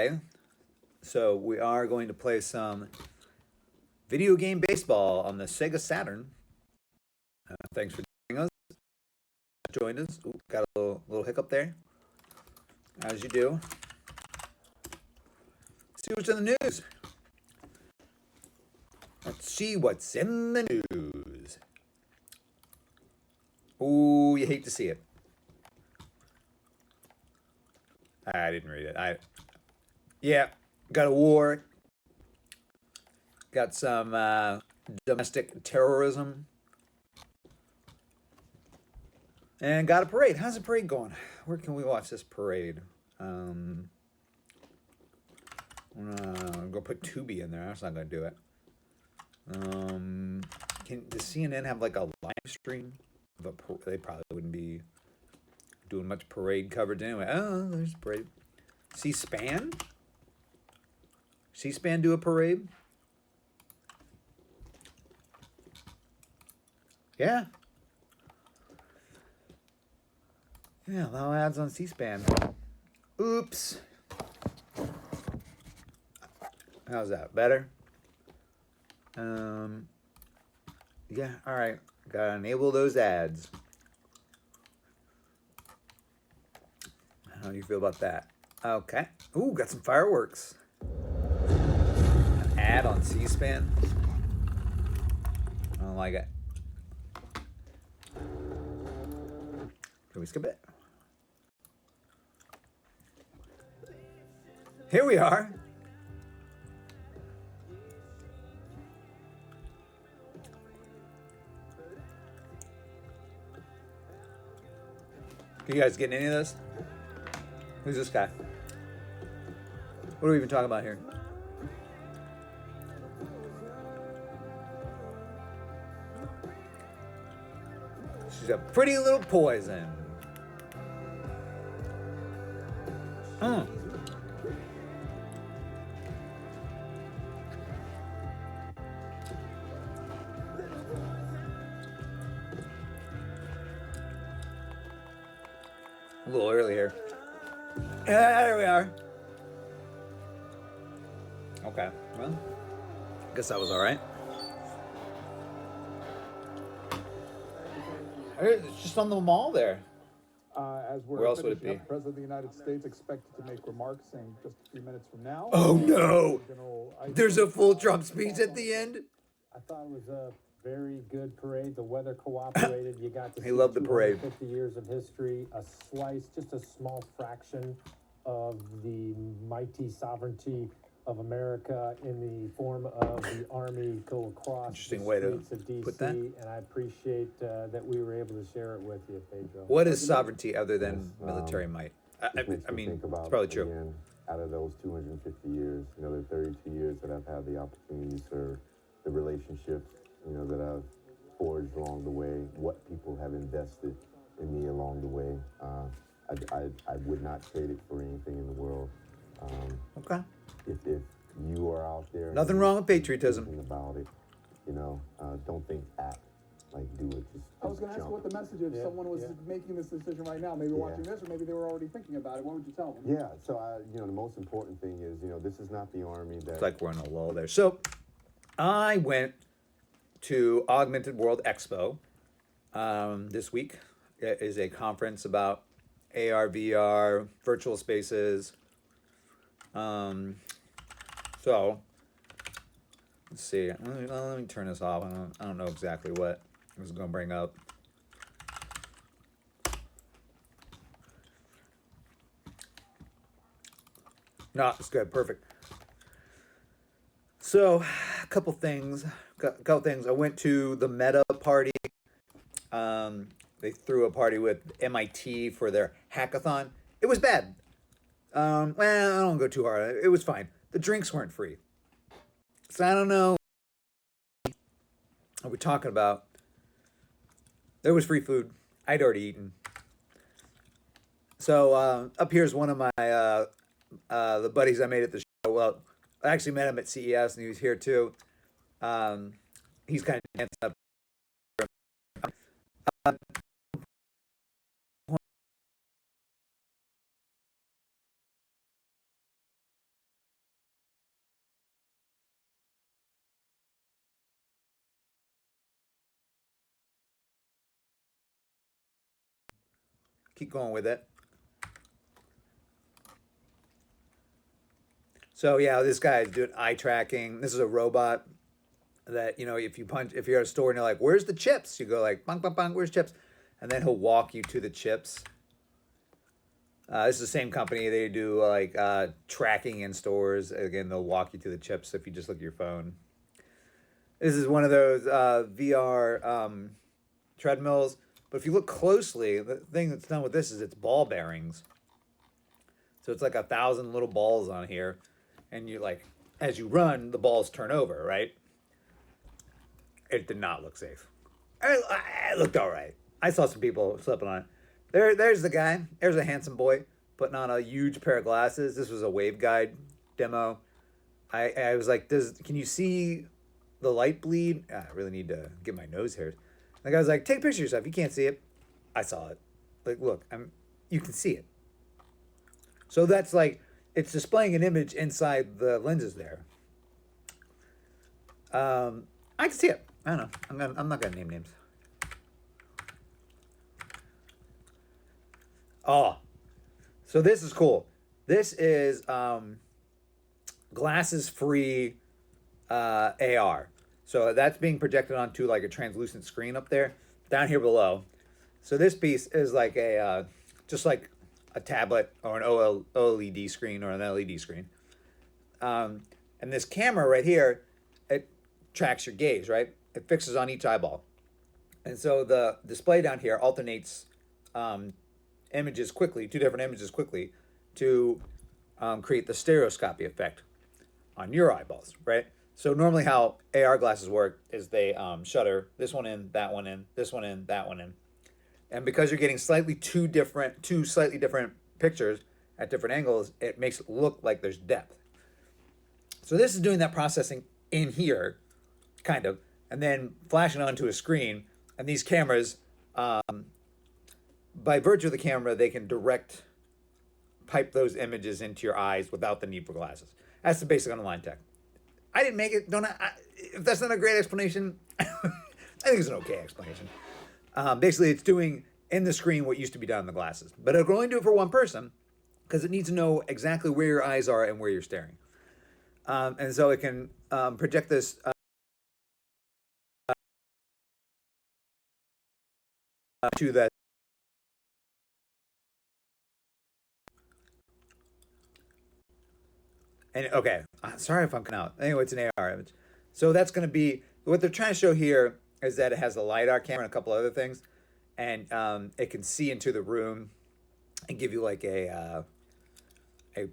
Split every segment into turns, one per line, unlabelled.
Okay, so we are going to play some video game baseball on the Sega Saturn. Thanks for joining us. Joined us. Ooh, got a little hiccup there. As you do. See what's in the news. Let's see what's in the news. Ooh, you hate to see it. I didn't read it. Yeah, got a war. Got some domestic terrorism. And got a parade. How's the parade going? Where can we watch this parade? I'm gonna go put Tubi in there. That's not gonna do it. Does CNN have like a live stream? They probably wouldn't be doing much parade coverage anyway. Oh, there's a parade. C-SPAN? C-SPAN do a parade? Yeah. Yeah, no ads on C-SPAN. Oops. How's that? Better? Yeah, all right. Gotta enable those ads. How do you feel about that? Okay. Ooh, got some fireworks. An ad on C-SPAN. I don't like it. Can we skip it? Here we are. Are you guys getting any of this? Who's this guy? What are we even talking about here? She's a pretty little poison. A little early here. There we are. Okay, well, I guess that was all right. It's just on the mall there.
As we're
Where else would it
finishing
be?
up, the President of the United States expected to make remarks in just a few minutes from now.
Oh no!
General
There's a full Trump speech at the end.
I thought it was a very good parade. The weather cooperated. You got to
He
see
loved the parade.
50 years of history, a slice, just a small fraction of the mighty sovereignty of America in the form of the Army go across
Interesting
the
way to
streets of DC,
put that.
and I appreciate that we were able to share it with you, Pedro.
What is sovereignty other than military might? I mean,
think about,
it's probably true.
again, out of those 250 years, the 32 years that I've had the opportunity to serve, the relationships, that I've forged along the way, what people have invested in me along the way. I would not trade it for anything in the world.
Okay.
If you are out there,
Nothing wrong with patriotism.
thinking about it, don't think, act, like do it. Just
I was going to ask you what the message is if someone was making this decision right now. Maybe watching this, or maybe they were already thinking about it. What would you tell them?
Yeah. So the most important thing is, this is not the Army that.
It's like we're in a lull there. So I went to Augmented World Expo this week. It is a conference about AR, VR, virtual spaces. So let's see. Let me turn this off. I don't know exactly what I was going to bring up. No, it's good. Perfect. So, a couple things. I went to the Meta party. They threw a party with MIT for their hackathon. It was bad. Well, I don't go too hard. It was fine. The drinks weren't free. So I don't know what we're talking about. There was free food. I'd already eaten. So up here's one of my the buddies I made at the show. Well, I actually met him at CES, and he was here too. He's kind of dancing up. keep going with it. So yeah, this guy is doing eye tracking. This is a robot that, you know, if you're at a store and you're like, "Where's the chips?" You go like, "Bang, bang, bang, where's chips?" And then he'll walk you to the chips. This is the same company. They do like tracking in stores. Again, they'll walk you to the chips if you just look at your phone. This is one of those VR treadmills. But if you look closely, the thing that's done with this is it's ball bearings. So it's like 1,000 little balls on here. And you like, as you run, the balls turn over, right? It did not look safe. It looked all right. I saw some people slipping on it. There's the guy. There's a handsome boy putting on a huge pair of glasses. This was a waveguide demo. I was like, can you see the light bleed? I really need to get my nose hairs. The guy was like, take a picture of yourself. You can't see it. I saw it. Like, look, you can see it. So that's like, it's displaying an image inside the lenses there. I can see it. I don't know. I'm not gonna name names. Oh, so this is cool. This is glasses-free AR. So that's being projected onto like a translucent screen up there, down here below. So this piece is like a just like a tablet or an OLED screen or an LED screen. And this camera right here, it tracks your gaze, right? It fixes on each eyeball. And so the display down here alternates images quickly, two different images quickly, to create the stereoscopy effect on your eyeballs, right? So normally how AR glasses work is they shutter this one in, that one in, this one in, that one in. And because you're getting two slightly different pictures at different angles, it makes it look like there's depth. So this is doing that processing in here, kind of, and then flashing onto a screen. And these cameras, by virtue of the camera, they can direct pipe those images into your eyes without the need for glasses. That's the basic underlying tech. I didn't make it. If that's not a great explanation, I think it's an okay explanation. Basically, it's doing in the screen what used to be done in the glasses. But it'll only do it for one person because it needs to know exactly where your eyes are and where you're staring. And so it can project this to that. And okay, sorry if I'm cutting out. Anyway, it's an AR image. So that's going to be, what they're trying to show here is that it has a LiDAR camera and a couple other things. And it can see into the room and give you like a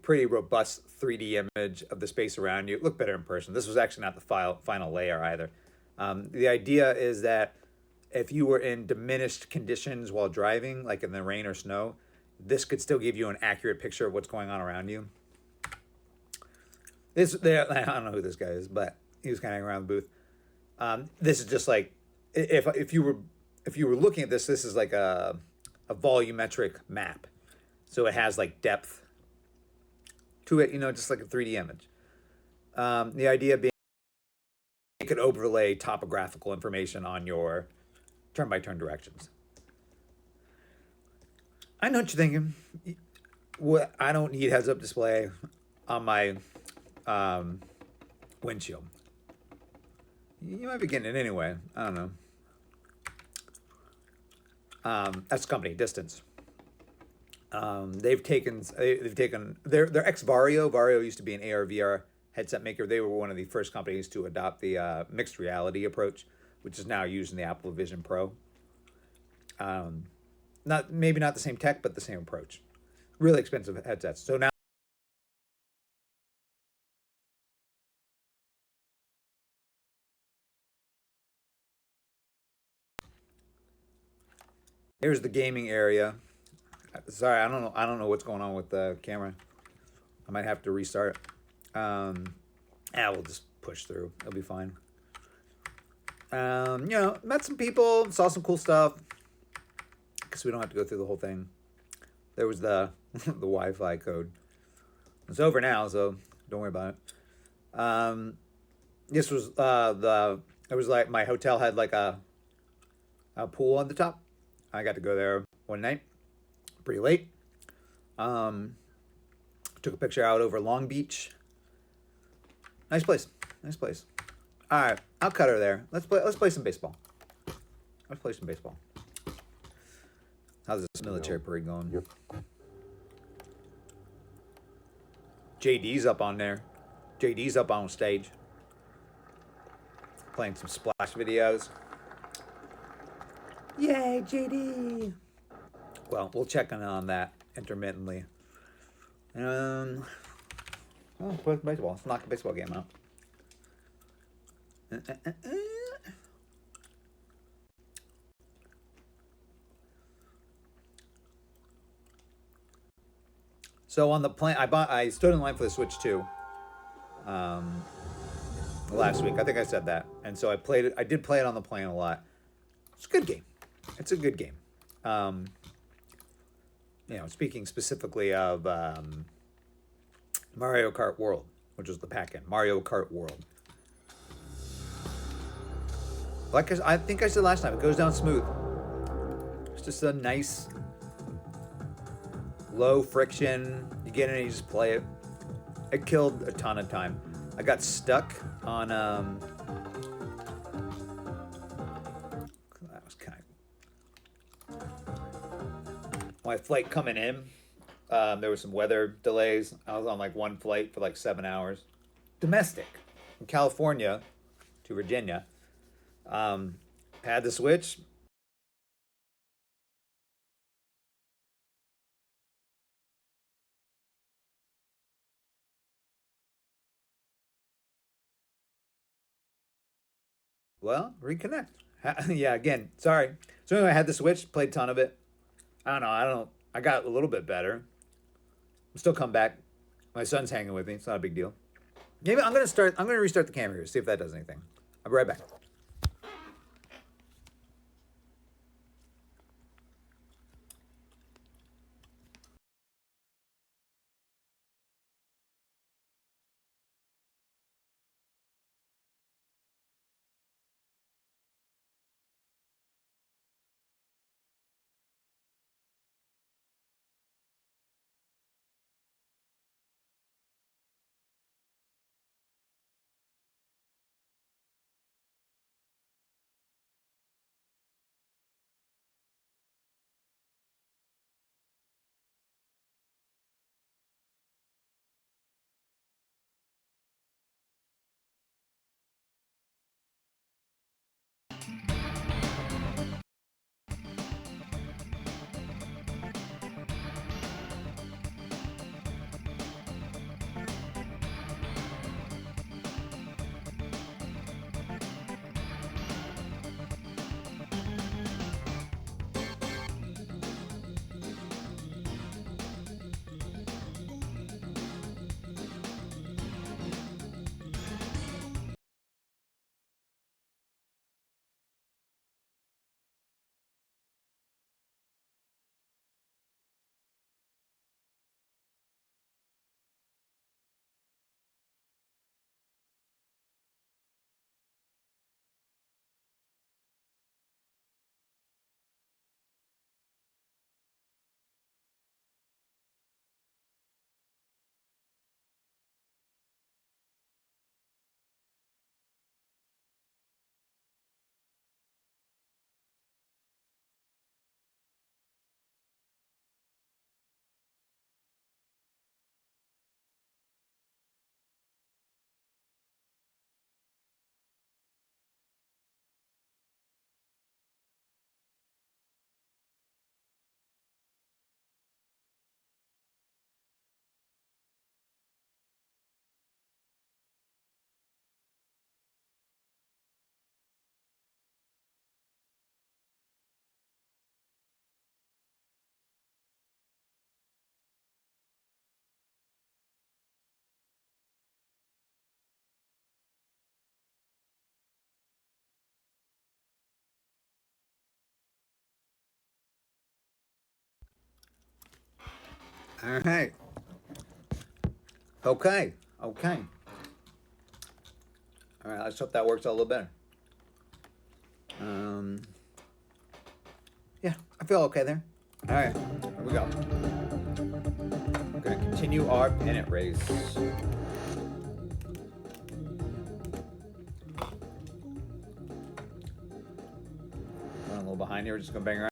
pretty robust 3D image of the space around you. It looked better in person. This was actually not the final layer either. The idea is that if you were in diminished conditions while driving, like in the rain or snow, this could still give you an accurate picture of what's going on around you. I don't know who this guy is, but he was kind of around the booth. This is just like, if you were looking at this is like a volumetric map. So it has like depth to it, just like a 3D image. The idea being it could overlay topographical information on your turn-by-turn directions. I know what you're thinking. I don't need heads-up display on my windshield. You might be getting it anyway. I don't know. That's the company, Distance. They've taken their ex Vario. Vario used to be an AR VR headset maker. They were one of the first companies to adopt the mixed reality approach, which is now used in the Apple Vision Pro. Maybe not the same tech, but the same approach. Really expensive headsets. So now here's the gaming area. Sorry, I don't know what's going on with the camera. I might have to restart. We'll just push through. It'll be fine. Met some people, saw some cool stuff. Because we don't have to go through the whole thing. There was the the Wi-Fi code. It's over now, so don't worry about it. This was it was like my hotel had like a pool on the top. I got to go there one night. pretty late. Took a picture out over Long Beach. Nice place. Nice place. All right, I'll cut her there. Let's play some baseball. Let's play some baseball. How's this military parade going?
Yep.
JD's up on there. JD's up on stage. Playing some splash videos. Yay, JD! Well, we'll check on that intermittently. Well, play baseball. Let's knock a baseball game out. So on the plane, I stood in line for the Switch 2 last week. I think I said that. And so I played it. I did play it on the plane a lot. It's a good game. It's a good game. Speaking specifically of Mario Kart World, which was the pack-in. Mario Kart World. Like I think I said last time, it goes down smooth. It's just a nice, low friction. You get in and you just play it. It killed a ton of time. I got stuck on that was kind of my flight coming in. There was some weather delays. I was on like one flight for like 7 hours. Domestic from California to Virginia. Had the Switch. Well, reconnect. Yeah, again, sorry. So anyway, I had the Switch, played a ton of it. I don't know. I got a little bit better. I'm still come back. My son's hanging with me. It's not a big deal. Maybe I'm gonna restart the camera here, see if that does anything. I'll be right back. All right. Okay. All right. Let's hope that works a little better. Yeah, I feel okay there. All right, here we go. We're gonna continue our pennant race. I'm a little behind here. We're just gonna bang around.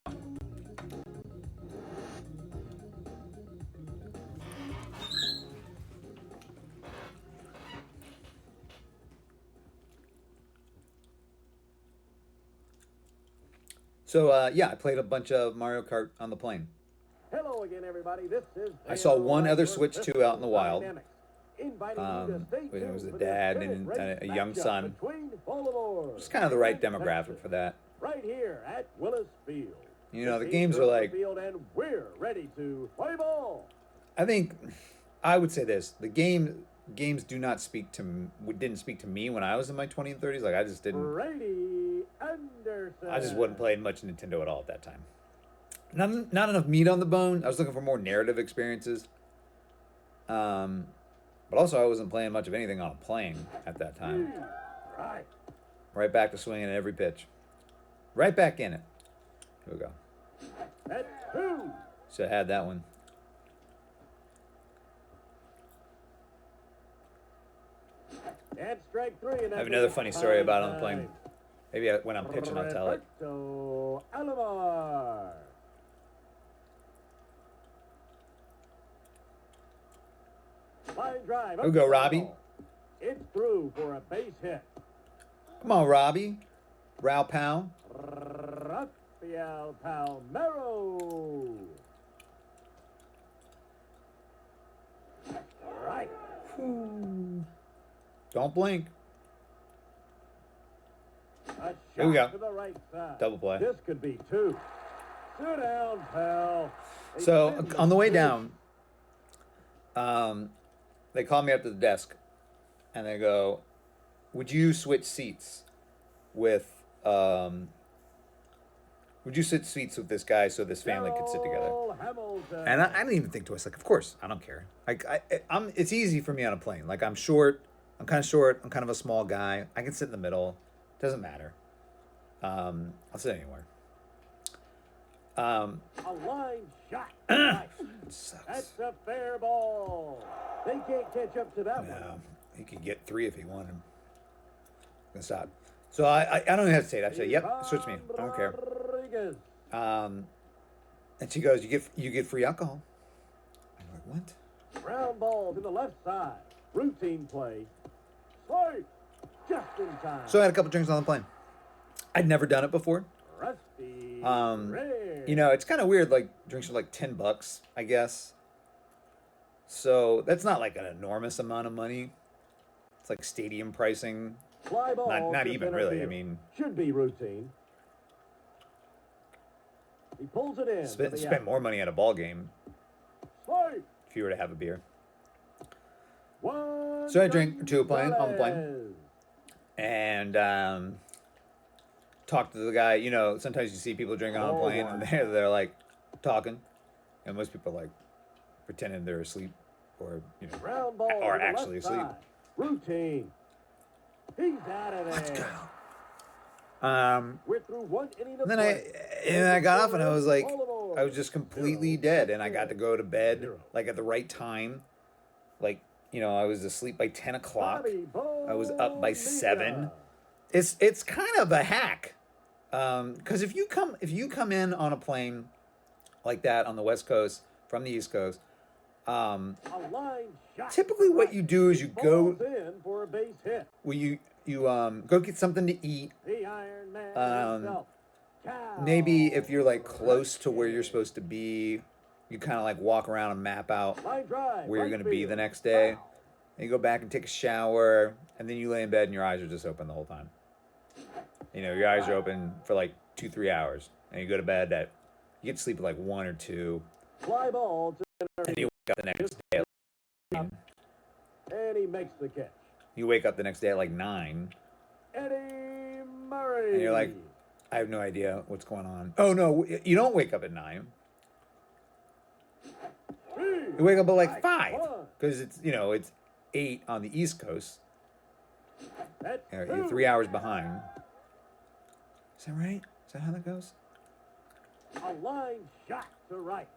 So yeah, I played a bunch of Mario Kart on the plane.
Hello again, everybody. This is
I saw one other
Daniel
Switch
Ryan
2 out in the
for
wild.
Dynamics, inviting you to stay
It was
tuned
a
for this
dad
pennant
and
race
a young
matchup
son.
between Baltimore
It's kind of the right
and
demographic
Texas,
for that.
right here at Willis Field.
You know, the
teams
games are
on the
like,
field and we're ready to play ball.
I think, I would say this: the games do not speak to didn't speak to me when I was in my 20s and 30s. Like I just didn't.
Brady Anderson.
I just wasn't playing much Nintendo at all at that time. Not enough meat on the bone. I was looking for more narrative experiences. But also I wasn't playing much of anything on a plane at that time.
Right.
Right back to swinging at every pitch. Right back in it. Here we go.
At 2.
So I had that one.
And strike 3. And
I have another funny story about on the plane. Maybe when I'm pitching, I'll tell it.
Roberto Alomar. Line drive.
Here we go, Robbie.
It's through for a base hit.
Come on, Robbie. Raul Powell.
Rafael Palmeiro. Right.
Don't blink.
A
Here we go.
shot to the right side.
Double play.
This could be 2. Sit down, pal. A
So
business
on the way
pitch.
down, they call me up to the desk, and they go, "Would you switch seats with Would you switch seats with this guy so this family could sit together?"
Darrell Hamilton.
And I didn't even think twice. Like, of course, I don't care. Like, I'm. It's easy for me on a plane. Like, I'm short. I'm kind of short. I'm kind of a small guy. I can sit in the middle. Doesn't matter. I'll sit anywhere.
A line shot. Right.
Sucks.
That's a fair ball. They can't catch up to that one.
No, he could get 3 if he wanted. Gonna stop. So I don't hesitate. I say, "Yep, switch me. I don't care."
Rodriguez.
And she goes, "You get free alcohol." I'm like, "What?"
Ground ball to the left side. Routine play. Strike. Just in time.
So I had a couple drinks on the plane. I'd never done it before.
Rusty. Red.
You know, it's kind of weird. Like drinks are like $10, I guess. So that's not like an enormous amount of money. It's like stadium pricing.
Fly ball
Not
to
even
center
really. I
field.
mean,
Should be routine. He pulls it in.
spend more money at a ball game
Strike.
if you were to have a beer.
One.
So I drank 2 on the plane.
Gonzalez.
And talk to the guy. You know, sometimes you see people drinking on a plane, and they're like talking, and most people are like pretending they're asleep, or you know,
Ground ball
or
to the
actually
left
asleep.
side. Routine. He's out of there.
Let's go.
We're through 1 inning of
Then
play.
I got off, and I was like,
Baltimore.
I was just completely dead, and I got to go to bed like at the right time, like you know, I was asleep by 10 o'clock.
Bobby
I was up by
Bonilla.
7. It's kind of a hack, because if you come in on a plane like that on the West Coast from the East Coast,
A line shot.
typically what you do is you go,
Falls in for a base hit.
well, you go get something to eat.
The Iron Man himself. Cal.
Maybe if you're like close to where you're supposed to be, you kind of like walk around and map out
Line drive.
where you're
right
going to be
field.
the next day.
Foul.
And you go back and take a shower, and then you lay in bed and your eyes are just open the whole time. You know, your eyes are open for like 2-3 hours, and you go to bed you get to sleep at like 1 or 2,
Fly ball to
and you wake up the next day.
and he makes the catch.
You wake up the next day at like 9,
Eddie Murray.
and you're like, I have no idea what's going on. Oh no, you don't wake up at 9. You wake up at like 5, because it's it's 8 on the East Coast.
That's
You're 3 hours behind. Is that right? Is that how that goes?
A line shot to right.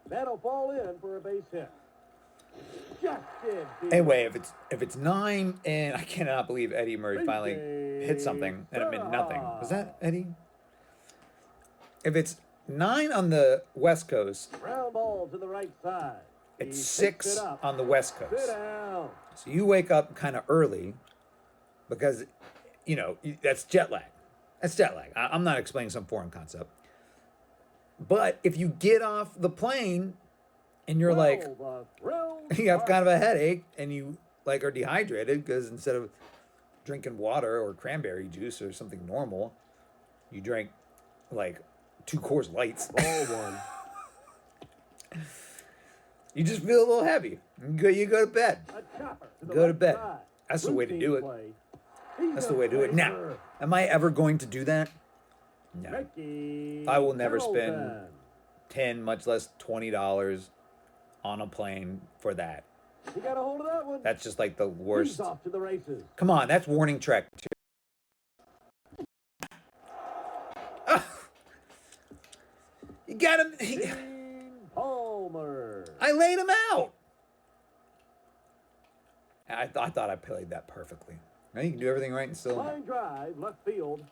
That'll fall in for a base hit. Just did.
Anyway, if it's 9, and I cannot believe Eddie Murray finally hit something and it meant nothing. Was that Eddie? If it's 9 on the West Coast,
Ground ball to the right side.
it's
He
6
picks it up.
on the West
Sit
Coast.
down.
So you wake up kind of early because, that's jet lag. That's jet lag. I'm not explaining some foreign concept. But if you get off the plane and you're like,
Well, the thrill
you have kind of
starts.
a headache and you like are dehydrated because instead of drinking water or cranberry juice or something normal, you drink like 2 Coors Lights.
Ball one.
You just feel a little heavy. You go to bed.
A chopper to the
Go to
right
bed.
side.
That's the way to do it.
Routine play. He's
That's
a
the way to do it. Now,
facer.
am I ever going to do that? No.
Ricky
I will never spend
Pendleton.
10, much less $20 on a plane for that.
He got a hold of that one.
That's just like the
He's
worst.
off to the races.
Come on, that's warning track 2. You got him.
Dean Palmer.
I laid him out. I thought I played that perfectly. Now you can do everything right and still.
Line drive, left field.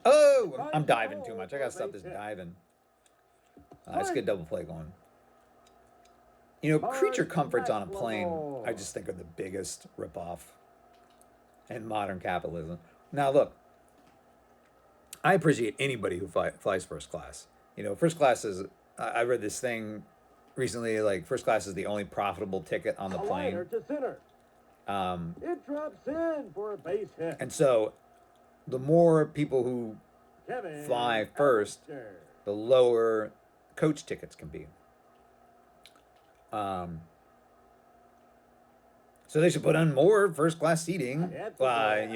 Oh, I'm diving too much. I gotta stop this diving. Let's get double play going. Creature comforts on a plane, I just think are the biggest ripoff in modern capitalism. Now, look, I appreciate anybody who flies first class. First class is, I read this thing recently, like, first class is the only profitable ticket on the
A
plane.
liner to center. It drops in for a base hit.
And so, the more people who
Kevin
fly first,
Allister.
the lower coach tickets can be. So they should put on more first class seating.
That's a
Well,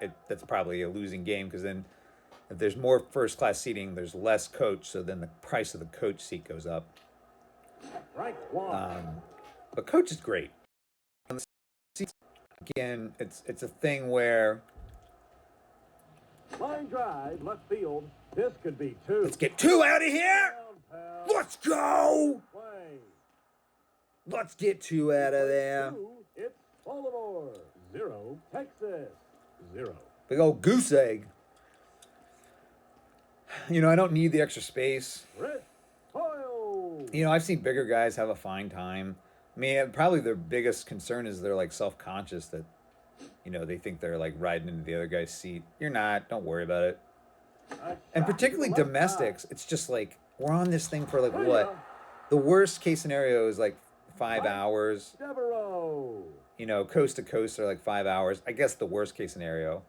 goal.
that's probably a losing game because then if there's more first class seating, there's less coach. So then the price of the coach seat goes up.
Strike one.
But coach is great. On the seats, again, it's a thing where
Line drive, left field. This could be 2.
let's get 2 out of here.
Ground pound.
Let's go.
Play.
Let's get 2 out of there.
2, it's Baltimore. 0, Texas. 0.
Big old goose egg. I don't need the extra space.
Chris Hoyle.
I've seen bigger guys have a fine time. I mean, probably their biggest concern is they're like self-conscious that, they think they're like riding into the other guy's seat. You're not. Don't worry about it.
A
And
shot to
particularly
the left
domestics, it's just like we're on this thing for like
side.
what? The worst case scenario is like 5 hours.
Devereaux.
Coast to coast are like 5 hours. I guess the worst case snenario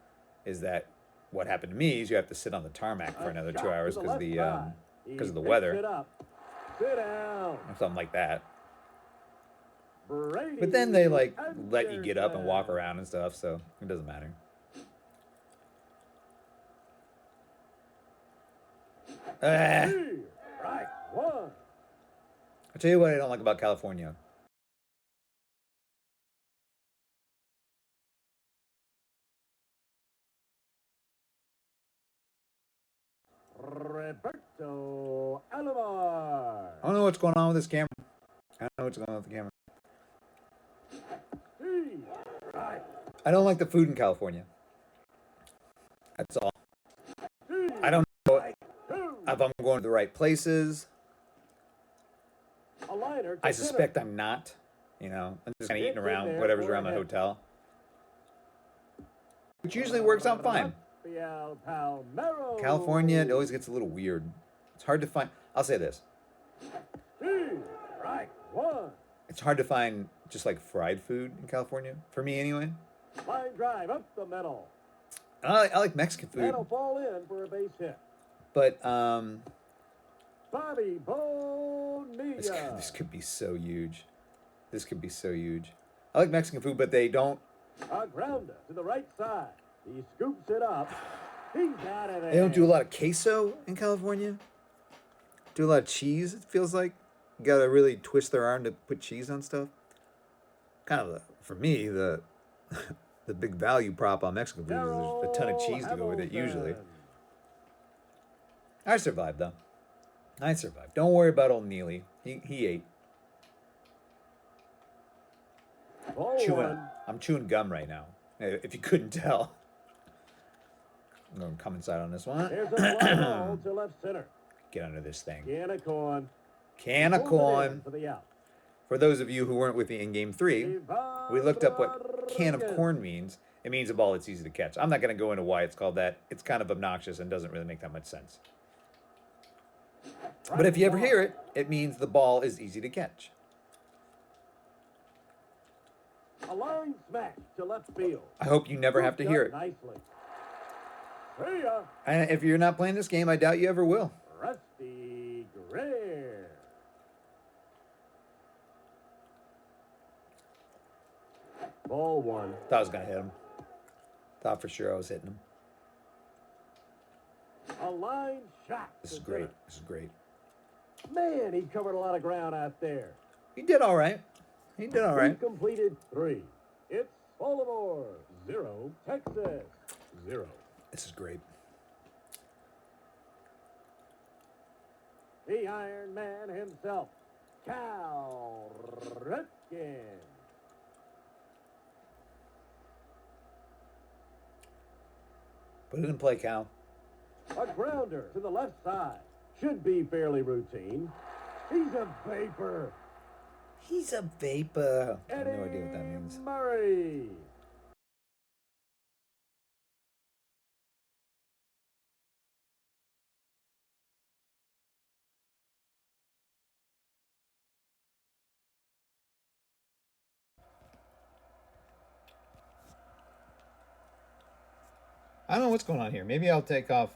is that what happened to me is you have to sit on the tarmac for
A
another
shot
2
to
hours
the
because
left
the
side.
because of the
He picks
weather.
it up. Sit down.
or something like that.
Brady.
But then they like let you get up and walk
Anderson.
around and stuff, so it doesn't matter. Ah,
Strike one.
I tell you what I don't like about California.
Roberto Alomar.
I don't know what's going on with this camera. I don't know what's going on with the camera.
Strike.
I don't like the food in California. That's all. I don't know
Two.
if I'm going to the right places.
A liner to
I
center.
suspect I'm not. I'm just kind of eating
It's in
around
there
whatever's
for
around
a
my
hit.
hotel. Which usually works out fine.
Rafael Palmeiro.
California, it always gets a little weird. It's hard to find. I'll say this.
Strike one.
It's hard to find just like fried food in California. For me, anyway.
Line drive up the middle.
I like Mexican food.
That'll fall in for a base hit.
But
Bobby Bonilla.
this could be so huge. This could be so huge. I like Mexican food, but they don't.
A grounder to the right side. He scoops it up. He's out of there.
They don't do a lot of queso in California. Do a lot of cheese. It feels like you gotta really twist their arm to put cheese on stuff. Kind of for me the the big value prop on Mexican food is there's a ton of cheese to go with it. Usually,
Hamilton.
I survived though. I survived. Don't worry about old Neely. He ate.
Ball
Chewing.
one.
I'm chewing gum right now. If you couldn't tell. I'm going to come inside on this one.
There's a fly ball to left center.
Get under this thing.
Can of corn.
Can of
Pulls it in
corn.
for the out.
For those of you who weren't with me in game 3, we looked up what can of corn means. It means a ball that's easy to catch. I'm not going to go into why it's called that. It's kind of obnoxious and doesn't really make that much sense. But if you ever hear it, it means the ball is easy to catch.
A line smash to left field.
I hope you never have to hear it.
Nicely. See ya.
And if you're not playing this game, I doubt you ever will.
Rusty Greer. Ball one.
Thought I was going to hit him. Thought for sure I was hitting him.
A line shot.
This
to
is great.
center.
This is great.
Man, he covered a lot of ground out there.
He did all right. He did all
He
right.
completed 3. It's Baltimore 0, Texas 0.
This is great.
The Iron Man himself, Cal Ripken.
Put it in play, Cal.
A grounder to the left side. Should be fairly routine. He's a vapor.
He's a vapor. I have
Eddie
no idea what that means.
Murray.
I don't know what's going on here. Maybe I'll take off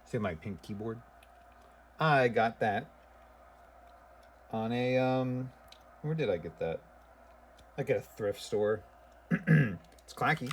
see my pink keyboard. I got that on a where did I get that? I get a thrift store. It's clacky.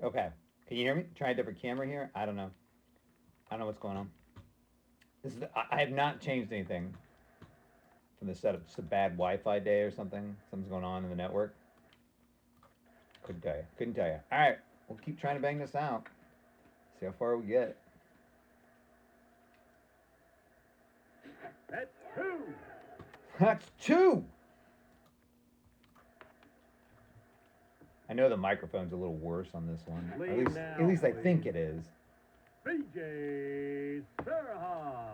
Okay. Can you hear me? Try a different camera here. I don't know. I don't know what's going on. This is. I have not changed anything from the setup. Just a bad Wi-Fi day or something. Something's going on in the network. Couldn't tell you. Couldn't tell you. All right. We'll keep trying to bang this out. See how far we get.
That's two.
That's two. I know the microphone's a little worse on this one.
Lead
At least
now,
I think
please.
it is.
BJ Saraha.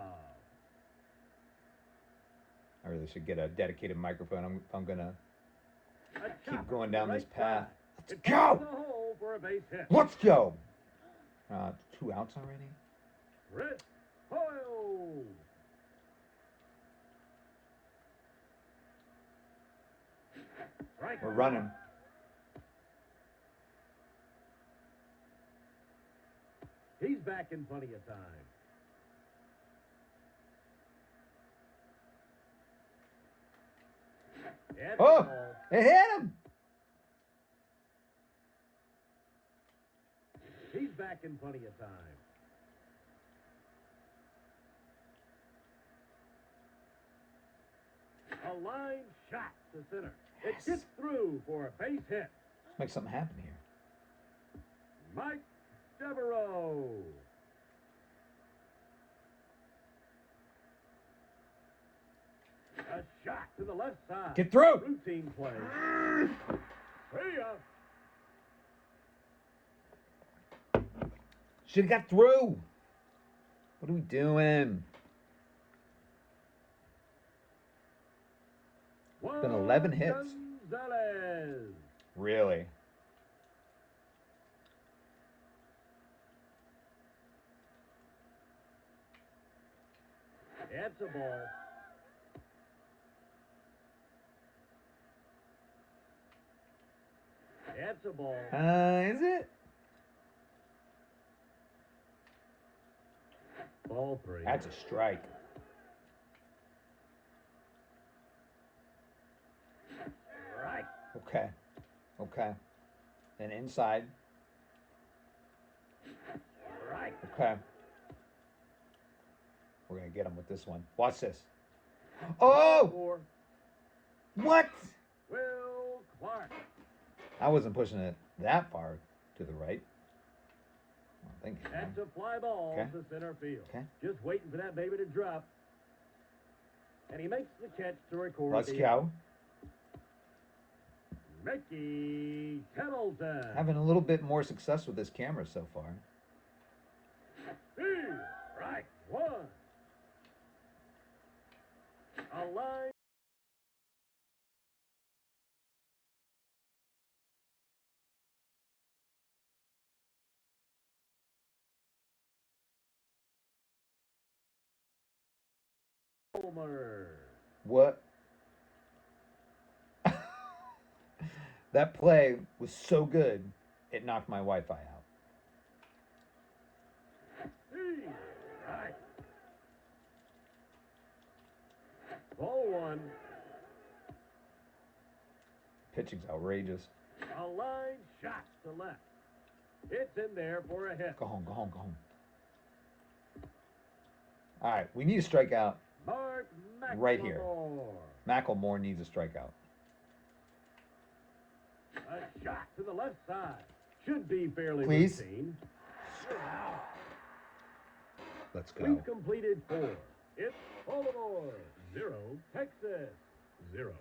I really should get a dedicated microphone if I'm gonna
A
keep
chop
going
to
down
the
this
right
path.
side.
Let's
It finds
go.
the hole for a base hit.
Let's go. 2 outs already.
Chris Hoyle. Strike
We're
one.
running.
He's back in plenty of time. And
Oh,
ball.
it hit him.
He's back in plenty of time. A line shot to center. It
Yes.
gets through for a base hit.
Let's make something happen here.
Mike Devereaux. A shot to the left side.
Get through.
Routine play. See ya.
Should have got through. What are we doing? been 11 hits.
Gonzalez.
Really?
That's a ball. That's a ball.
Is it?
Ball three.
That's a strike.
Right.
Okay. Okay. Then inside.
Right.
Okay. We're going to get him with this one. Watch this. Oh!
For
What?
Will Clark.
I wasn't pushing it that far to the right. Well, thank you.
That's a fly ball
Okay.
to center field.
Okay.
Just waiting for that baby to drop. And he makes the catch to record
Let's
the
go.
Mickey Pendleton.
Having a little bit more success with this camera so far.
Right. One. A line. Homer.
What? That play was so good, it knocked my Wi-Fi out.
Right. Ball one.
Pitching's outrageous.
A line shot to left. It's in there for a hit.
Go home, go home, go home. All right, we need a strikeout.
Mark McLemore.
Right here. Macklemore needs a strikeout.
A shot to the left side. Should be fairly
Please.
routine.
Let's go.
We've completed 4. It's Baltimore 0, Texas 0.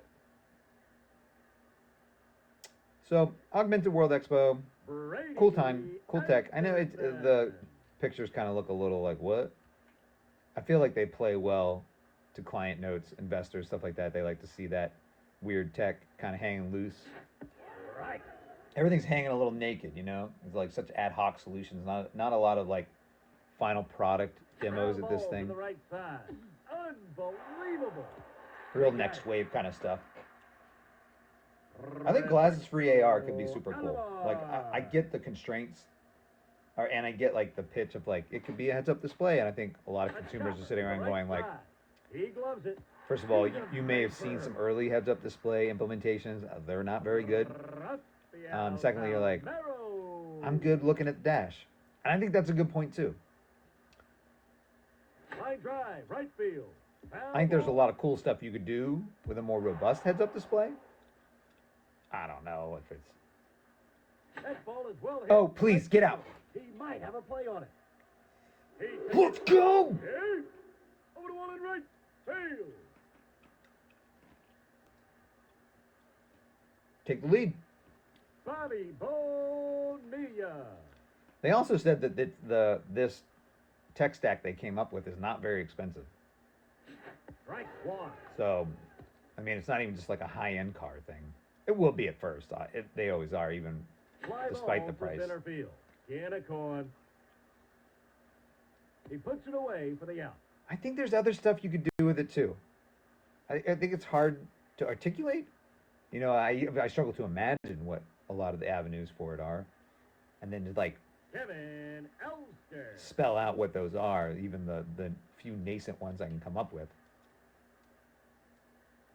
So, Augmented World Expo,
Brady
cool time, cool tech. I know the
Anderson.
pictures kind of look a little like what? I feel like they play well to client notes, investors, stuff like that. They like to see that weird tech kind of hanging loose.
Right.
Everything's hanging a little naked, you know? It's like such ad hoc solutions, not a lot of like final product demos at this
Ball to
thing.
the right side. Unbelievable.
Real next wave kind of stuff. I think glasses free AR could be super cool. Like I get the constraints, and I get like the pitch of like it could be a heads up display, and I think a lot of consumers are sitting around going like,
He gloves it.
first of all, you may have seen some early heads up display implementations. They're not very good. Secondly, you're like, I'm good looking at the dash. And I think that's a good point too.
Line drive, right field. Foul
I think there's a
ball.
lot of cool stuff you could do with a more robust heads-up display. I don't know if it's...
That ball is well hit.
Oh, please,
Right
get out.
field. He might have a play on it. He
Let's go!
Hey, over the wall in right field.
Take the lead.
Bobby Bonilla.
They also said that this tech stack they came up with is not very expensive.
Strike one.
So, I mean, it's not even just like a high-end car thing. It will be at first. They always are, even
Fly
despite the
ball to
price.
Center field. Can of corn. He puts it away for the out.
I think there's other stuff you could do with it too. I think it's hard to articulate. You know, I struggle to imagine what a lot of the avenues for it are, and then to like
Kevin Elster.
spell out what those are, even the few nascent ones I can come up with.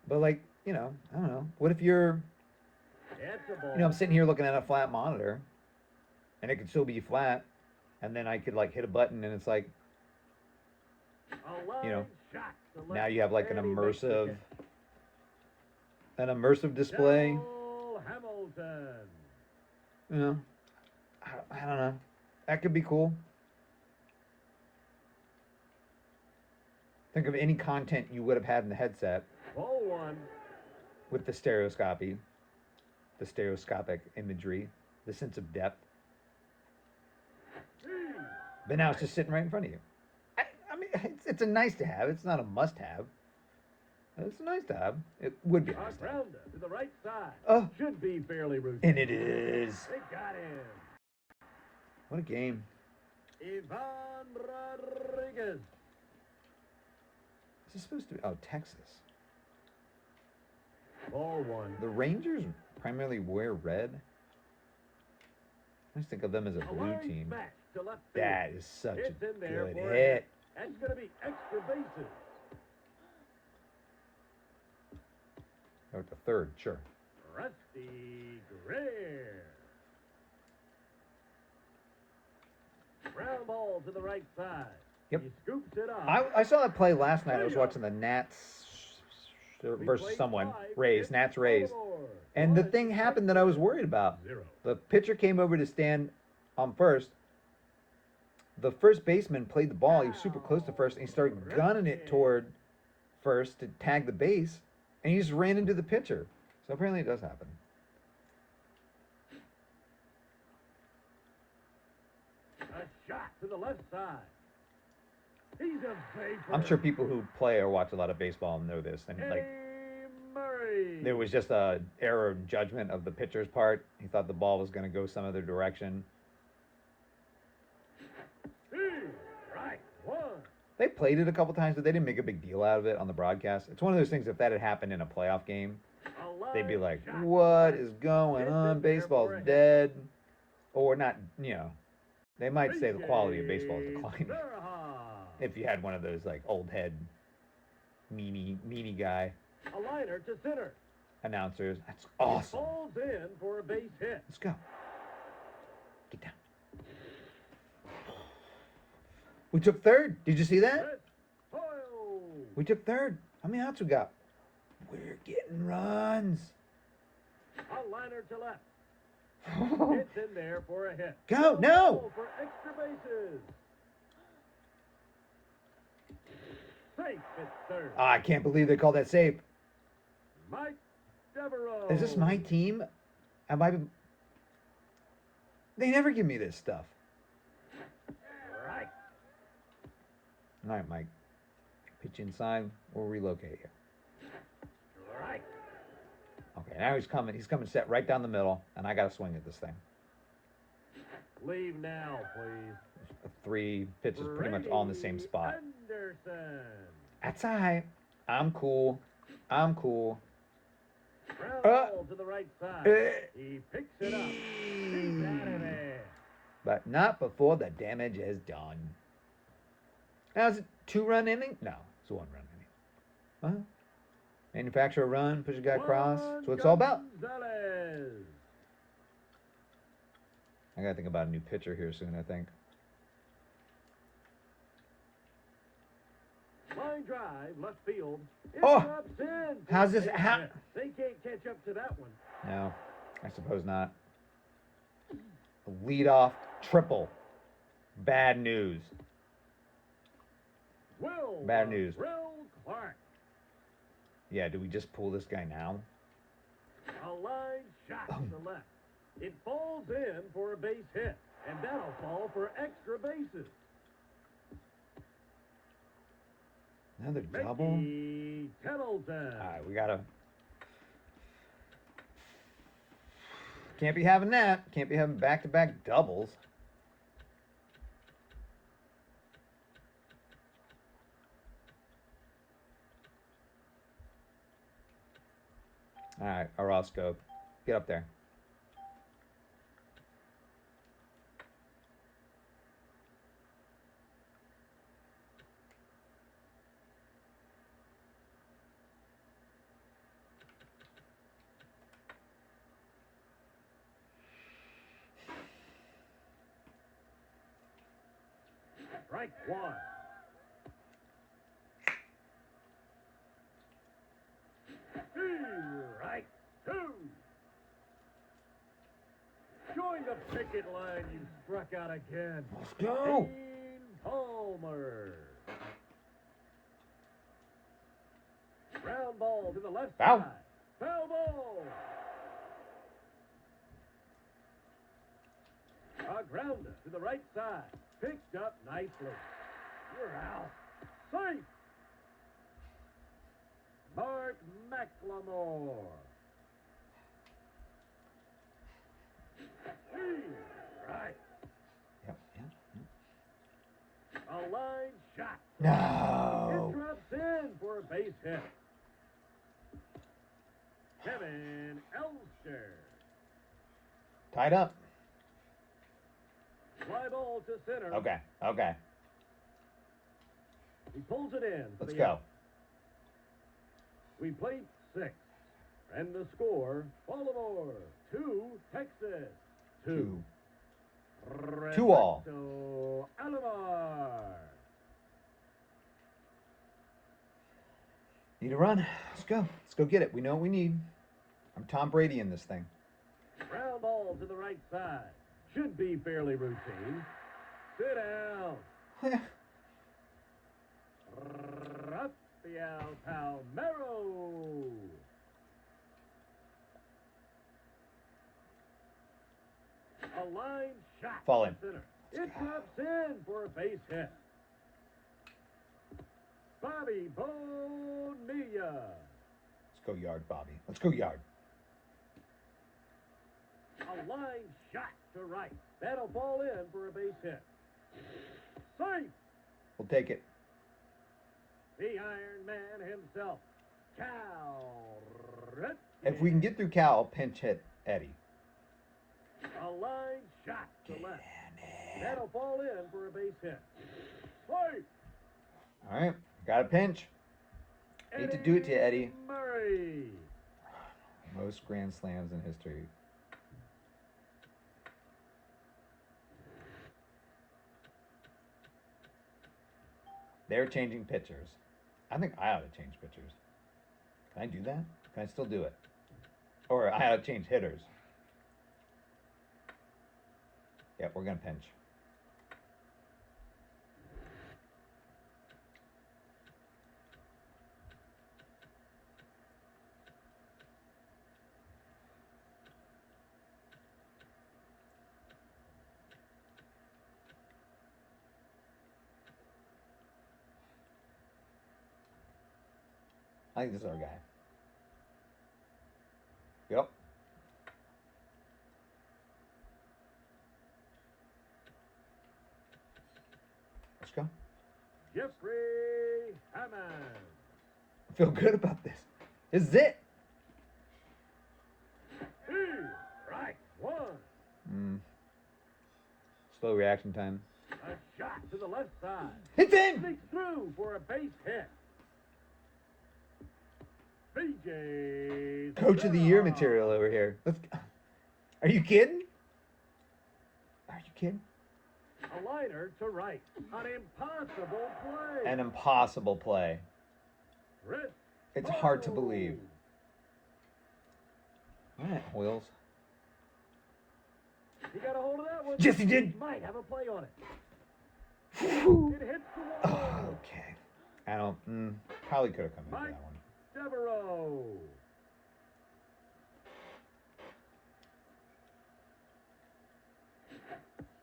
But like, you know, I don't know. What if you're,
It's a ball.
you know, I'm sitting here looking at a flat monitor, and it could still be flat, and then I could like hit a button, and it's like,
A line
you know,
shot to left,
now you have like an
and he makes the
immersive
catch.
display.
Darrell Hamilton.
You know, I don't know. That could be cool. Think of any content you would have had in the headset
Ball one.
with the stereoscopic imagery, the sense of depth.
Three.
But now it's just sitting right in front of you. I mean, it's a nice to have. It's not a must have. It's a nice to have. It would be a
A
nice to have.
grounder to the right side.
Oh.
Should be fairly routine.
And it is.
They got him.
What a game.
Ivan Rodriguez.
This is supposed to be, oh, Texas.
Ball one.
The Rangers primarily wear red. I just think of them as a
A
blue
line
team.
smash to left field.
That is such
It's
a
in there
good
for a
hit.
That's going to be extra bases.
Or the third, sure.
Rusty Greer. Ground ball to the right side.
Yep.
He scoops it up.
I saw that play last night. I was watching the Nats versus someone. Rays, Nats Rays. And the thing happened that I was worried about.
0.
The pitcher came over to stand on first. The first baseman played the ball. He was super close to first, and he started gunning it toward first to tag the base, and he just ran into the pitcher. So apparently it does happen.
A shot to the left side. He's a vapor.
I'm sure people who play or watch a lot of baseball know this. And like,
Eddie Murray.
there was just a error of judgment of the pitcher's part. He thought the ball was going to go some other direction.
Right one.
They played it a couple times, but they didn't make a big deal out of it on the broadcast. It's one of those things, if that had happened in a playoff game,
A
they'd be
line
like,
shot.
what is going
It's
on?
in there
Baseball's
for a hit.
dead. Or not, you know. They might say the quality of baseball is
Ricky
declining.
Serha.
If you had one of those, like, old head, meanie guy
A liner to center.
announcers. That's awesome.
Falls in for a base hit.
Let's go. Get down. We took third. Did you see that?
Chris Hoyle.
We took third. How many outs we got? We're getting runs.
A liner to left. It's in there for a hit.
Go, no!
Goal for extra bases. Safe at third.
I can't believe they called that safe.
Mike Devereaux.
Is this my team? Have I been... They never give me this stuff.
Right.
All right, Mike. Pitch inside. We'll relocate you.
Right.
Okay, now he's coming. He's coming set right down the middle, and I got to swing at this thing.
Leave now, please.
3 pitches pretty much all in the same
Brady
spot.
Anderson.
That's all right. I'm cool. I'm cool.
Ground
Uh,
ball to the right side.
uh,
He picks it up. He's out of there.
But not before the damage is done. Now, is it 2-run inning? No, it's a 1-run inning. Well, manufacture a run, push a guy across. That's what it's all about.
Gonzalez.
I gotta think about a new pitcher here soon, I think.
Line drive, left field.
Oh!
Interrupts in.
How's this
Base
hap-
hit. They can't catch up to that one.
No, I suppose not. A leadoff triple. Bad news.
Will.
Bad news.
Will Clark.
Yeah, do we just pull this guy now?
A line shot to left. It falls in for a base hit, and that'll fall for extra bases.
Another double?
Mickey Tettleton.
Alright, we gotta... Can't be having that. Can't be having back-to-back doubles. Alright, Orozco. Get up there.
Strike one. Strike two. Showing the picket line, you struck out again.
Let's go!
Dean Palmer. Ground ball to the left
Foul.
side. Foul ball. A grounder to the right side. Picked up nicely. You're out. Safe. Mark McLemore. Right.
Yep, yep, yep.
A line shot.
No!
It drops in for a base hit. Kevin Elster.
Tied up.
Fly ball to center.
Okay, okay.
He pulls it in. For
Let's
the
go.
out. We played 6. And the score, Baltimore 2, Texas 2.
2-all.
So Alomar.
Need a run. Let's go. Let's go get it. We know what we need. I'm Tom Brady in this thing.
Ground ball to the right side. Should be fairly routine. Sit down. Rafael Palmeiro. A line shot.
Fall
to
in.
Center. It drops in for a base hit. Bobby Bonilla.
Let's go yard, Bobby. Let's go yard.
A line shot to right. That'll fall in for a base hit. Safe.
We'll take it.
The Iron Man himself, Cal Ripken.
If we can get through Cal, I'll pinch hit Eddie.
A line shot to left. That'll fall in for a base hit. Safe.
All right. Got a pinch. Hate to do it to you, Eddie.
Murray.
Most Grand Slams in history. They're changing pitchers. I think I ought to change pitchers. Can I do that? Can I still do it? Or I ought to change hitters. Yep, we're going to pinch. I think this is our guy. Yep. Let's go.
Jeffrey Hammond.
I feel good about this. This is it.
Strike one.
Slow reaction time.
A shot to the left side.
It's in!
Sneaks through for a base hit. BJ.
Coach of the Year material over here. Let's. Are you kidding? Are you kidding?
A liner to right. An impossible play.
An impossible play.
Chris
It's hard to
Sale.
believe. All right, Hoyles.
He got a hold of that one.
Yes, he did.
Might have a play on it.
Whew.
It hits the wall.
Oh, okay. I don't. Probably could have come into
Mike
that one.
Devereaux.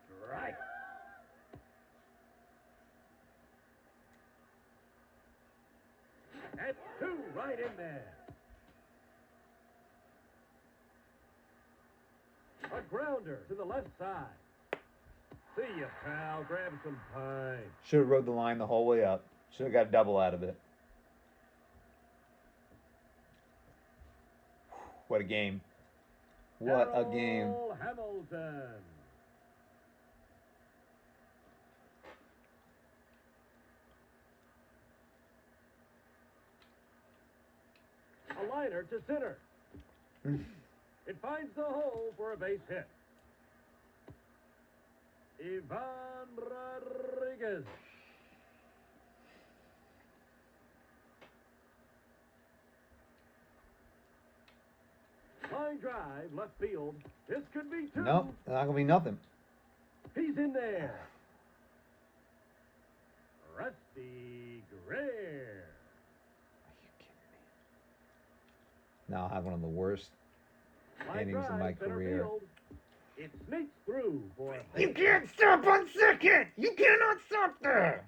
Strike. And two right in there. A grounder to the left side. See ya, pal. Grab some pine.
Should have rode the line the whole way up. Should have got a double out of it. What a game. What a game.
Darrell Hamilton. A liner to center. It finds the hole for a base hit. Ivan Rodriguez. Line drive, left field. This could be two.
Nope, not going to be nothing.
He's in there. Rusty Greer.
Are you kidding me? Now I have one of the worst
Line
innings of
drive,
my
center
career.
field. It sneaks through for a
You
base
can't stop on second! You cannot stop there!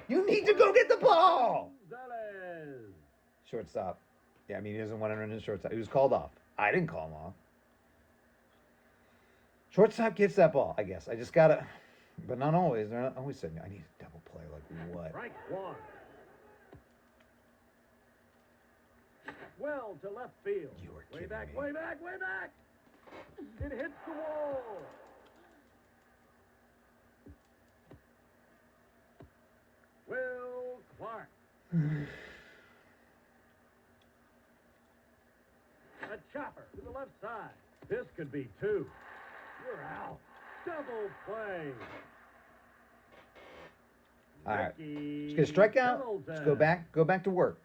You need to go get the ball!
Gonzalez.
Shortstop. Yeah, I mean, he doesn't want to run his shortstop. He was called off. I didn't call him off. Shortstop gets that ball, I guess. I just got to, but not always. They're not always saying, I need a double play. Like what?
Strike one. Well to left field.
You are
Way
kidding
back,
me.
way back, way back. It hits the wall. Will Clark. A chopper to the left side. This could be two. You're out. Double play.
All right.
Ricky
Let's get a strikeout. Let's go
Hamilton.
back to work.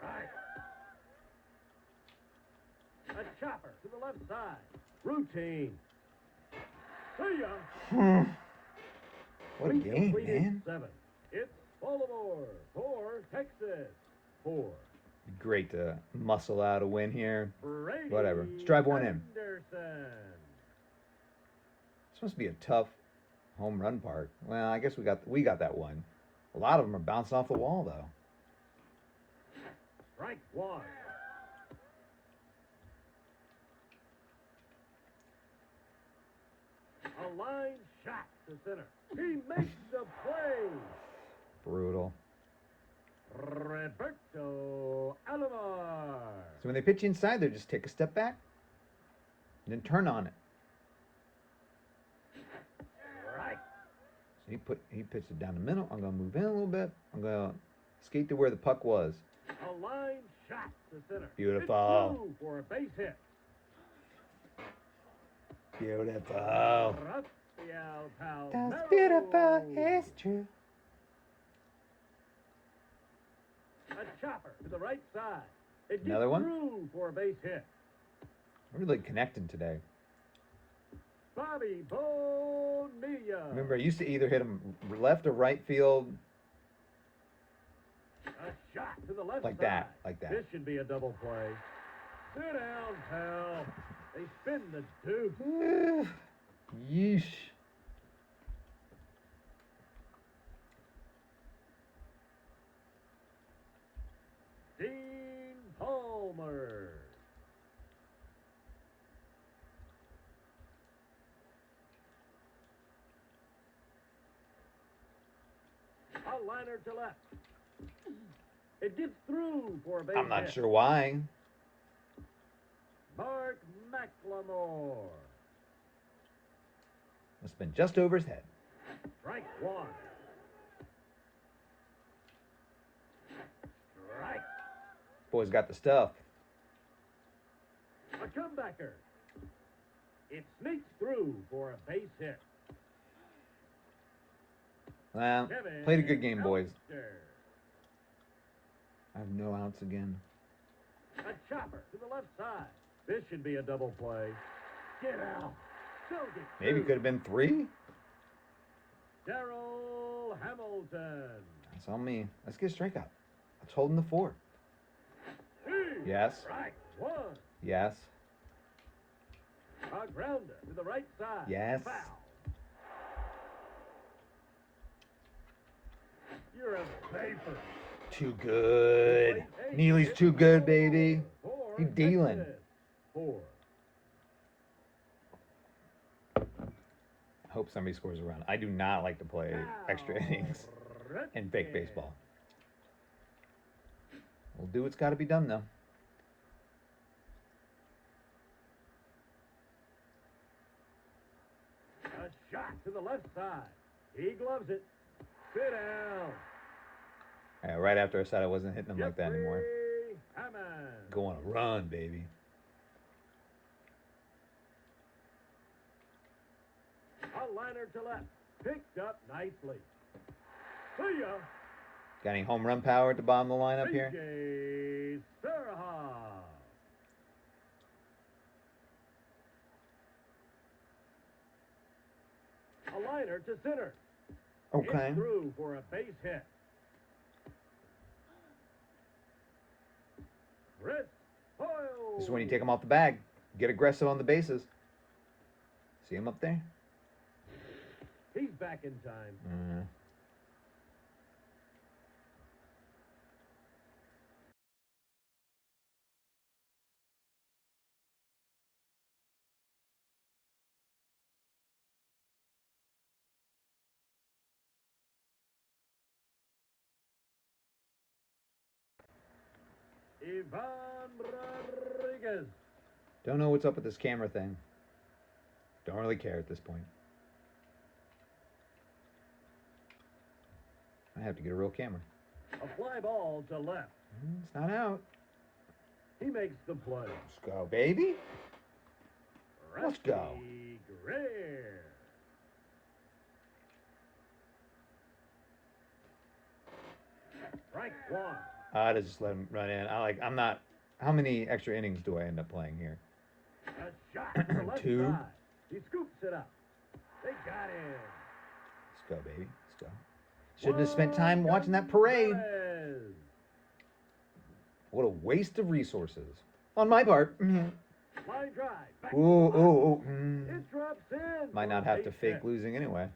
Right. A chopper to the left side. Routine. See ya.
What a
We
game,
completed
man.
7. It's Baltimore 4, Texas 4.
Great to muscle out a win here.
Brady
Whatever. Let's drive one in.
Anderson.
It's supposed to be a tough home run park. Well, I guess we got that one. A lot of them are bouncing off the wall though.
Strike one. A line shot to center. He makes the play.
Brutal.
Roberto Alomar.
So when they pitch inside, they just take a step back, and then turn on it.
Right.
So he pitched it down the middle. I'm gonna move in a little bit. I'm gonna skate to where the puck was.
A line shot to center.
Beautiful.
It's through for a base hit.
Beautiful.
Rafael Palmeiro.
That's beautiful. It's true.
A chopper to the right side. It gets
Another one?
through for a base hit.
We're really connecting today.
Bobby Bonilla.
Remember, I used to either hit him left or right field
A shot to the left
like
side.
that, like that.
This should be a double play. Sit down, pal. They spin the deuce.
Yeesh.
Dean Palmer. A liner to left. It gets through for a base
I'm not
hit.
sure why.
Mark McLemore.
Must have been just over his head.
Strike one. Strike.
Boy's got the stuff.
A comebacker. It sneaks through for a base hit.
Well,
Kevin
played a good game, boys.
Elster.
I have no outs again.
A chopper to the left side. This should be a double play. Get out. Don't get
Maybe
through.
could have been 3.
Darrell Hamilton.
That's on me. Let's get a strikeout. Let's hold him to 4. Yes.
Right. 1.
Yes.
A grounder to the right side.
Yes.
Foul. You're a vapor.
Too good. Neely's too good, baby. He dealing.
4.
I hope somebody scores a run. I do not like to play extra innings in fake baseball. We'll do what's got to be done, though.
A shot to the left side. He gloves it. Sit down.
Yeah, right after I said I wasn't hitting him like that anymore.
Jeffrey Hammond.
Go on a run, baby.
A liner to left. Picked up nicely. See ya.
Got any home run power at the bottom of the lineup here?
CJ Serha. A liner to center.
Okay.
It's through for a base hit. Chris Hoyle.
This is when you take him off the bag. Get aggressive on the bases. See him up there?
He's back in time. Ivan Rodriguez.
Don't know what's up with this camera thing. Don't really care at this point. I have to get a real camera.
A fly ball to left.
It's not out.
He makes the play.
Let's go, baby. Let's go.
Rusty Greer. Strike 1.
I just let him run in. I'm not. How many extra innings do I end up playing here?
A shot to the left
2.
side. He scoops it up. They got him.
Let's go, baby. Let's go. Shouldn't have spent time watching that parade.
Perez.
What a waste of resources. On my part.
Line drive. Back
Ooh, ooh,
to the line.
ooh.
It drops in.
Might
for
not
a
have to
base
fake
hit.
losing anyway.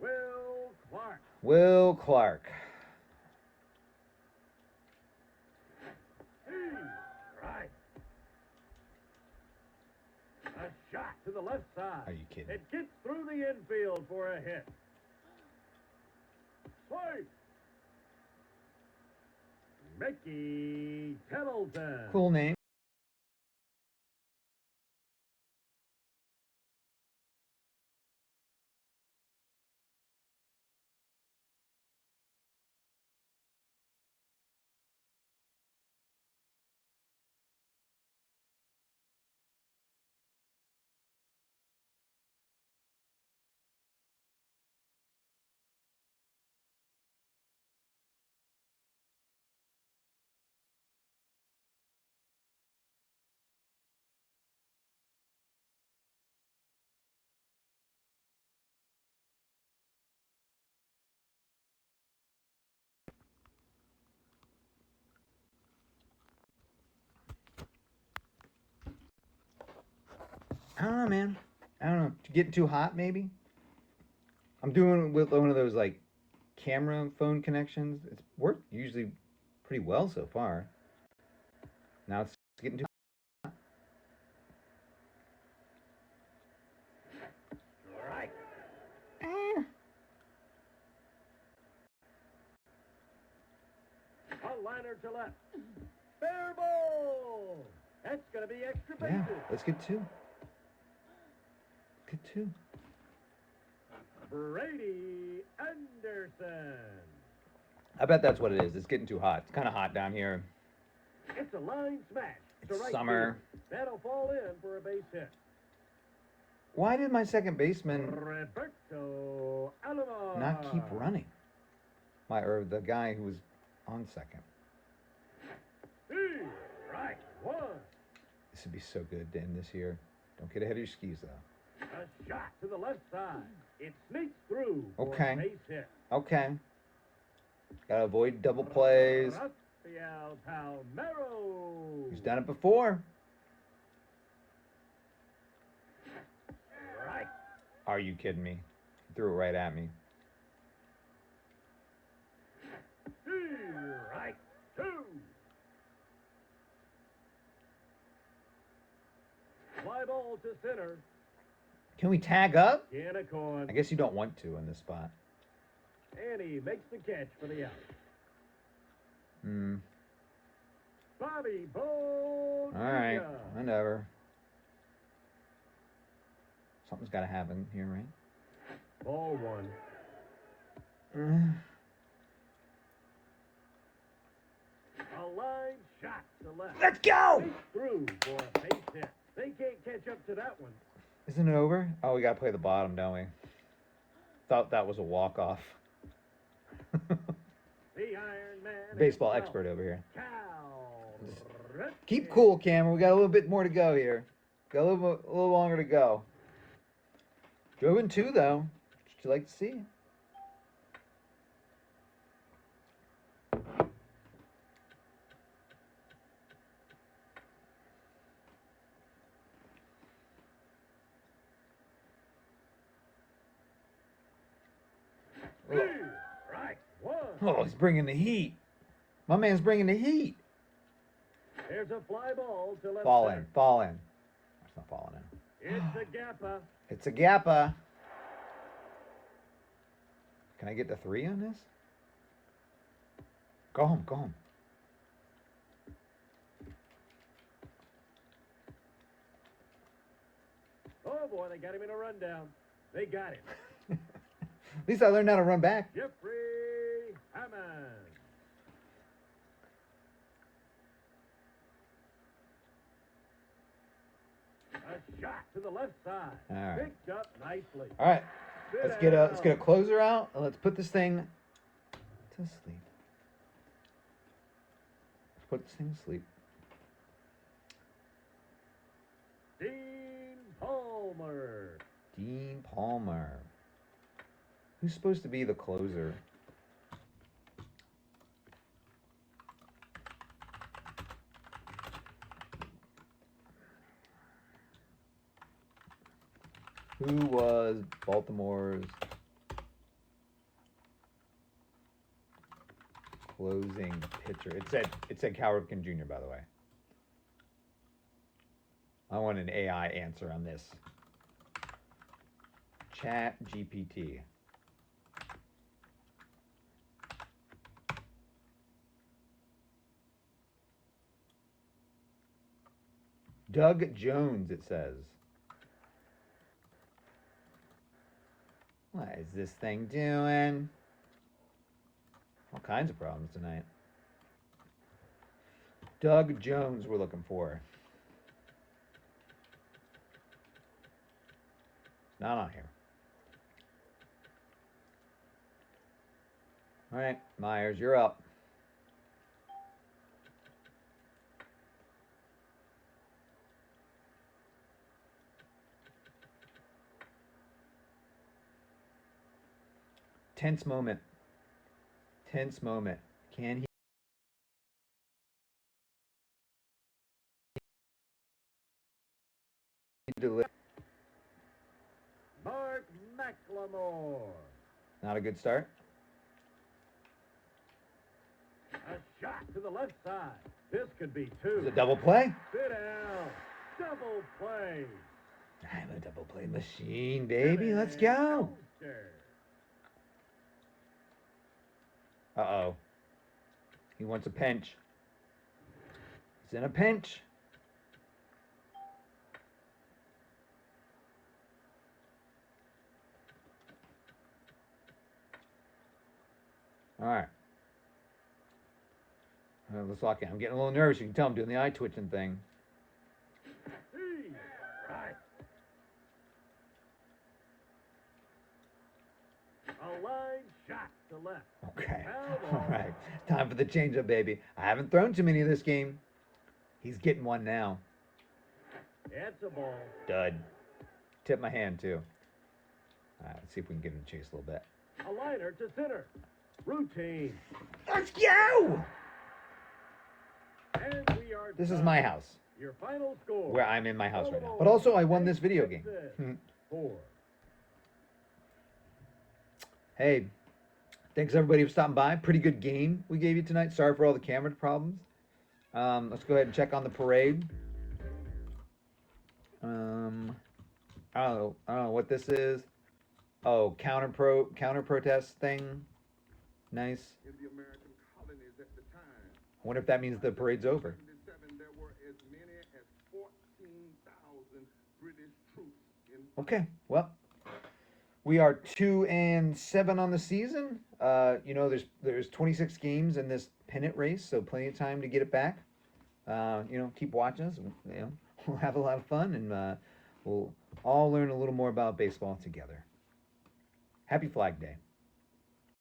Will Clark.
Will Clark.
Right. A shot to the left side.
Are you kidding?
It gets through the infield for a hit. Swipe. Mickey Tettleton.
Cool name. I don't know, man. I don't know. Getting too hot, maybe? I'm doing it with one of those, like, camera phone connections. It's worked usually pretty well so far. Now it's getting too
Right. A liner to left. Fair ball. That's going to be extra bases.
Yeah, let's get 2. Get 2.
Brady Anderson.
I bet that's what it is. It's getting too hot. It's kind of hot down here.
It's a line smash.
It's
right
summer.
field. That'll fall in for a base hit.
Why did my second baseman
Roberto Alomar.
not keep running? Or the guy who was on second.
Right one.
This would be so good to end this year. Don't get ahead of your skis, though.
A shot to the left side. It sneaks through for
Okay.
a base hit.
Okay. Gotta avoid double plays.
Rafael Palmeiro.
He's done it before.
Right.
Are you kidding me? He threw it right at me.
Right two. Fly ball to center.
Can we tag up?
Ganacon.
I guess you don't want to in this spot.
And he makes the catch for the out.
Hmm.
Bobby Bonilla.
All right. Whatever. Something's got to happen here, right?
Ball one. A line shot to left.
Let's go!
Straight through for a base hit. They can't catch up to that one.
Isn't it over? Oh, we got to play the bottom, don't we? Thought that was a walk-off.
The Iron Man.
Baseball
himself,
expert over here.
Cal
Keep
Ripken.
cool, Cameron. We got a little bit more to go here. Got a little longer to go. Drove in two, though. What you like to see?
Right one.
Oh, he's bringing the heat. My man's bringing the heat.
There's a fly ball to left
Fall in,
center.
fall in. It's not falling in.
It's a gappa.
It's a Gappa. Can I get the 3 on this? Go home, go home.
Oh boy, they got him in a rundown. They got him.
At least I learned how to run back.
Jeffrey Hammond. A shot to the left side.
All right.
Picked up nicely.
All right,
Sit
let's get a
down.
closer out and let's put this thing to sleep. Let's put this thing to sleep.
Dean Palmer.
Dean Palmer. Who's supposed to be the closer? Who was Baltimore's closing pitcher? It said Cal Ripken Jr., by the way. I want an AI answer on this. Chat GPT. Doug Jones, it says. What is this thing doing? All kinds of problems tonight. Doug Jones, we're looking for. Not on here. All right, Myers, you're up. Tense moment. Tense moment. Can he deliver?
Mark McLemore.
Not a good start.
A shot to the left side. This could be two.
Is it double play?
Sit down. Double play.
I'm a double play machine, baby. Let's go.
Coaster.
Uh-oh. He wants a pinch. He's in a pinch. All right. Let's lock in. I'm getting a little nervous. You can tell I'm doing the eye twitching thing.
Right. A line shot to left.
Okay.
Foul
All
ball.
right. Time for the changeup, baby. I haven't thrown too many of this game. He's getting one now.
It's a ball.
Dud. Tip my hand, too. All right, let's see if we can give him a chase a little bit.
A liner to center. Routine.
Let's go!
And we are
This is
done.
my house,
Your final score.
where I'm in my house right now. But also, I won this video game.
4.
Hey, thanks everybody for stopping by. Pretty good game we gave you tonight. Sorry for all the camera problems. Let's go ahead and check on the parade. I don't know what this is. Oh, counter protest thing. Nice.
In the American colonies at the time.
I wonder if that means the parade's over.
1977, there were as many as 14,000 British troops in.
Okay, well, we are 2-7 on the season. You know, there's 26 games in this pennant race, so plenty of time to get it back. You know, keep watching us. You know, we'll have a lot of fun, and we'll all learn a little more about baseball together. Happy Flag Day.